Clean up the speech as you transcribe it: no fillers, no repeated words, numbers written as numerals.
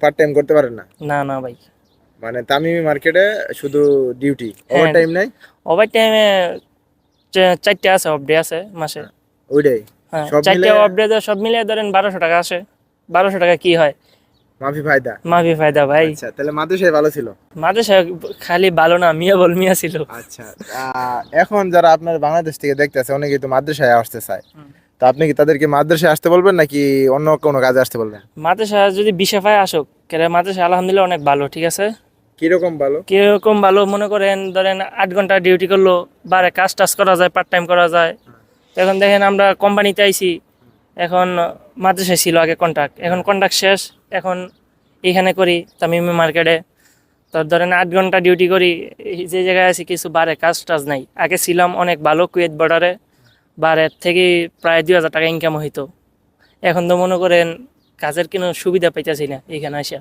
Part time করতে পারেন না? না না ভাই। মানে তামিমি মার্কেটে শুধু ডিউটি, ওভার হ্যাঁ, টাইম নাই? ওভার টাইমে 4টা আছে, অফ ডে আছে মাসে। হ্যাঁ, ওইটাই। হ্যাঁ, সব মিলে 4টা অফ ডে সব মিলিয়ে ধরেন 1200 টাকা আসে। 1200 টাকা কি হয়? মাফি ফায়দা। মাফি ফায়দা ভাই। আচ্ছা, তাহলে মাদ্রাসায় ভালো ছিল। মাঝে খালি ভালো না, মিয়া বল মিয়া ছিল। আচ্ছা, এখন যারা আপনার বাংলাদেশ থেকে দেখতেছে অনেকেই তো মাদ্রাসায় আসতে চায়, হুম। তো আপনি কি তাদেরকে মাদ্রাসায় আসতে বলবেন নাকি অন্য কোনো কাজে আসতে বলবেন? মাদ্রাসা যদি বিষয় পায় আসুক, কেন মাদ্রাসা আলহামদুলিল্লাহ অনেক ভালো, ঠিক আছে। কিরকম ভালো? কিরকম ভালো মনে করেন, ধরেন 8 ঘন্টা ডিউটি করলো, বারে কাজ টাজ করা যায়, পার্ট টাইম করা যায়। এখন দেখেন আমরা কোম্পানিতে আইছি, এখন মাদ্রাসায় ছিল আগে কন্ট্রাক্ট, এখন কন্ট্রাক্ট শেষ, এখন এখানে করি তামিমি মার্কেটে। তো ধরেন 8 ঘন্টা ডিউটি করি, এই যে জায়গায় আছি কিছু বারে কাজ টাজ নাই। আগে ছিলাম অনেক ভালো কুয়েত বর্ডারে, বারের থেকে প্রায় 2000 টাকা ইনকাম হইতো। এখন তো মনে করেন কাজের কোনো সুবিধা পাইতেছি না এখানে আসা।